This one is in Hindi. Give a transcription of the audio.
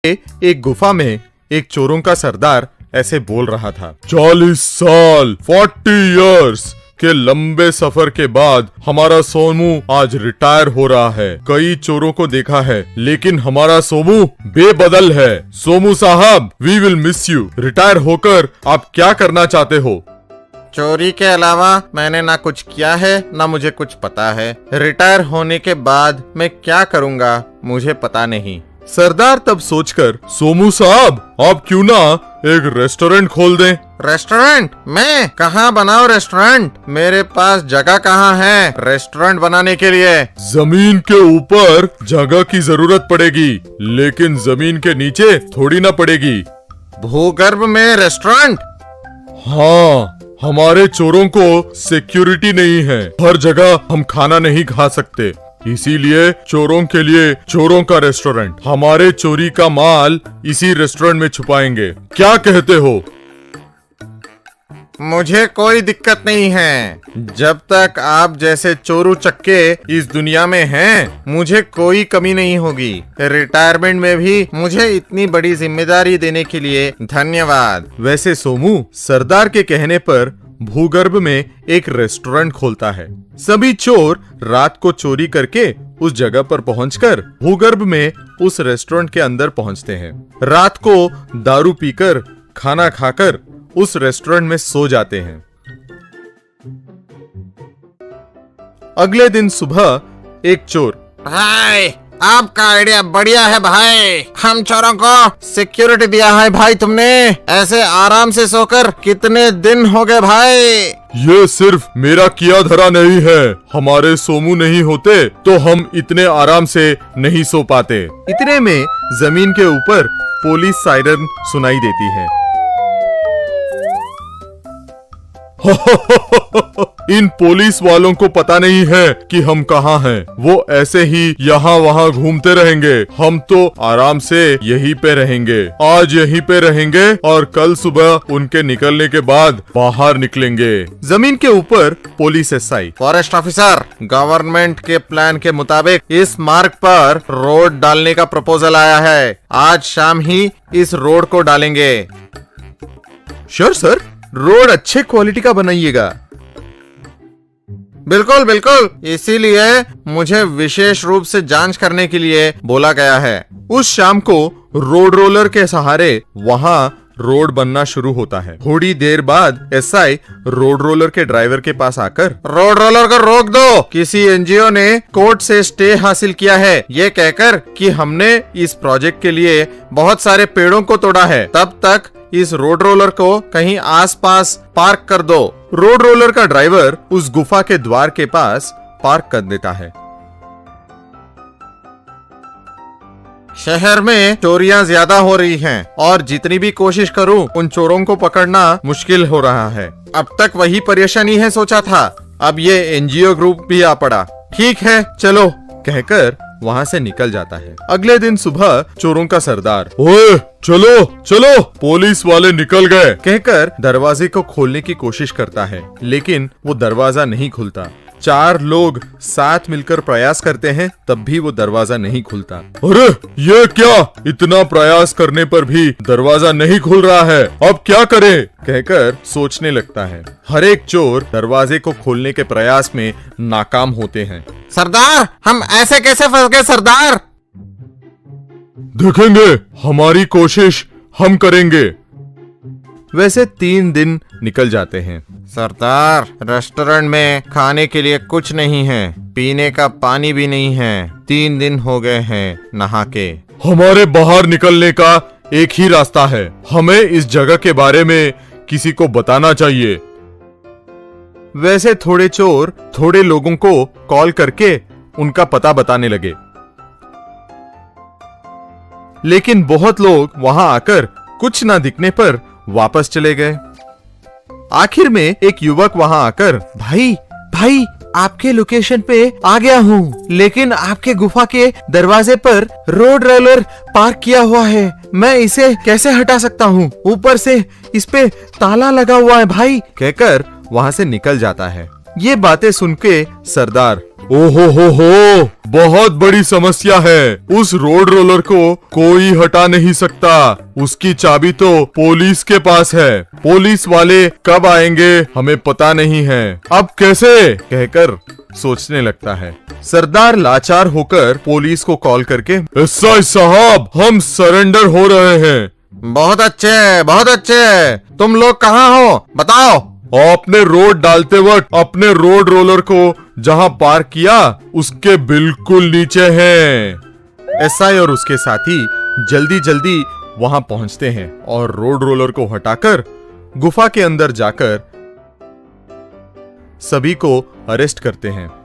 एक गुफा में एक चोरों का सरदार ऐसे बोल रहा था। 40 साल 40 इयर्स के लंबे सफर के बाद हमारा सोमू आज रिटायर हो रहा है। कई चोरों को देखा है लेकिन हमारा सोमू बेबदल है। सोमू साहब, we will miss you. Retire होकर आप क्या करना चाहते हो? चोरी के अलावा मैंने ना कुछ किया है ना मुझे कुछ पता है। रिटायर होने के बाद मैं क्या करूँगा मुझे पता नहीं। सरदार तब सोचकर, सोमू साहब आप क्यों ना एक रेस्टोरेंट खोल दें? रेस्टोरेंट? मैं कहाँ बनाऊं रेस्टोरेंट? मेरे पास जगह कहाँ है रेस्टोरेंट बनाने के लिए? जमीन के ऊपर जगह की जरूरत पड़ेगी लेकिन जमीन के नीचे थोड़ी ना पड़ेगी। भूगर्भ में रेस्टोरेंट? हाँ, हमारे चोरों को सिक्योरिटी नहीं है। हर जगह हम खाना नहीं खा सकते, इसीलिए चोरों के लिए चोरों का रेस्टोरेंट। हमारे चोरी का माल इसी रेस्टोरेंट में छुपाएंगे। क्या कहते हो? मुझे कोई दिक्कत नहीं है। जब तक आप जैसे चोरू चक्के इस दुनिया में हैं, मुझे कोई कमी नहीं होगी। रिटायरमेंट में भी मुझे इतनी बड़ी जिम्मेदारी देने के लिए धन्यवाद। वैसे सोमू सरदार के कहने पर भूगर्भ में एक रेस्टोरेंट खोलता है। सभी चोर रात को चोरी करके उस जगह पर पहुंचकर भूगर्भ में उस रेस्टोरेंट के अंदर पहुंचते हैं। रात को दारू पीकर खाना खाकर उस रेस्टोरेंट में सो जाते हैं। अगले दिन सुबह एक चोर, भाई आपका आइडिया बढ़िया है भाई। हम चोरों को सिक्योरिटी दिया है भाई तुमने। ऐसे आराम से सोकर कितने दिन हो गए भाई? ये सिर्फ मेरा किया धरा नहीं है। हमारे सोमू नहीं होते तो हम इतने आराम से नहीं सो पाते। इतने में जमीन के ऊपर पुलिस सायरन सुनाई देती है। इन पुलिस वालों को पता नहीं है कि हम कहाँ हैं। वो ऐसे ही यहाँ वहाँ घूमते रहेंगे। हम तो आराम से यहीं पे रहेंगे। आज यहीं पे रहेंगे और कल सुबह उनके निकलने के बाद बाहर निकलेंगे। जमीन के ऊपर police SI, forest officer, government के प्लान के मुताबिक इस मार्ग पर रोड डालने का प्रपोजल आया है। आज शाम ही इस रोड को डालेंगे। श्योर सर, रोड अच्छे क्वालिटी का बनाइएगा। बिल्कुल बिल्कुल, इसीलिए मुझे विशेष रूप से जांच करने के लिए बोला गया है। उस शाम को रोड रोलर के सहारे वहाँ रोड बनना शुरू होता है। थोड़ी देर बाद एसआई रोड रोलर के ड्राइवर के पास आकर, रोड रोलर को रोक दो। किसी एनजीओ ने कोर्ट से स्टे हासिल किया है ये कहकर कि हमने इस प्रोजेक्ट के लिए बहुत सारे पेड़ों को तोड़ा है। तब तक इस रोड रोलर को कहीं आसपास पार्क कर दो। रोड रोलर का ड्राइवर उस गुफा के द्वार के पास पार्क कर देता है। शहर में चोरियां ज्यादा हो रही हैं और जितनी भी कोशिश करूं उन चोरों को पकड़ना मुश्किल हो रहा है। अब तक वही परेशानी है सोचा था, अब ये एनजीओ ग्रुप भी आ पड़ा। ठीक है चलो कहकर वहाँ से निकल जाता है। अगले दिन सुबह चोरों का सरदार, ओए चलो चलो, पुलिस वाले निकल गए कहकर दरवाजे को खोलने की कोशिश करता है लेकिन वो दरवाजा नहीं खुलता। 4 लोग साथ मिलकर प्रयास करते हैं तब भी वो दरवाजा नहीं खुलता। अरे ये क्या, इतना प्रयास करने पर भी दरवाजा नहीं खुल रहा है, अब क्या करें कहकर सोचने लगता है। हर एक चोर दरवाजे को खोलने के प्रयास में नाकाम होते हैं। सरदार, हम ऐसे कैसे फंस गए सरदार? देखेंगे, हमारी कोशिश हम करेंगे। वैसे 3 दिन निकल जाते हैं। सरदार, रेस्टोरेंट में खाने के लिए कुछ नहीं है, पीने का पानी भी नहीं है। 3 दिन हो गए हैं नहा के। हमारे बाहर निकलने का एक ही रास्ता है। हमें इस जगह के बारे में किसी को बताना चाहिए। वैसे थोड़े चोर थोड़े लोगों को कॉल करके उनका पता बताने लगे लेकिन बहुत लोग वहां आकर कुछ ना दिखने पर वापस चले गए। आखिर में एक युवक वहां आकर, भाई भाई आपके लोकेशन पे आ गया हूँ, लेकिन आपके गुफा के दरवाजे पर रोड रोलर पार्क किया हुआ है। मैं इसे कैसे हटा सकता हूँ? ऊपर से इस पे ताला लगा हुआ है भाई कहकर वहाँ से निकल जाता है। ये बातें सुन के सरदार, ओहो हो, बहुत बड़ी समस्या है। उस रोड रोलर को कोई हटा नहीं सकता। उसकी चाबी तो पुलिस के पास है। पुलिस वाले कब आएंगे हमें पता नहीं है। अब कैसे, कहकर सोचने लगता है। सरदार लाचार होकर पुलिस को कॉल करके, एसआई साहब, हम सरेंडर हो रहे हैं। बहुत अच्छे, बहुत अच्छे। तुम लोग कहाँ हो, बताओ। आपने रोड डालते वक्त अपने रोड रोलर को जहां पार्क किया उसके बिल्कुल नीचे हैं। एसआई और उसके साथी जल्दी जल्दी वहां पहुंचते हैं और रोड रोलर को हटाकर गुफा के अंदर जाकर सभी को अरेस्ट करते हैं।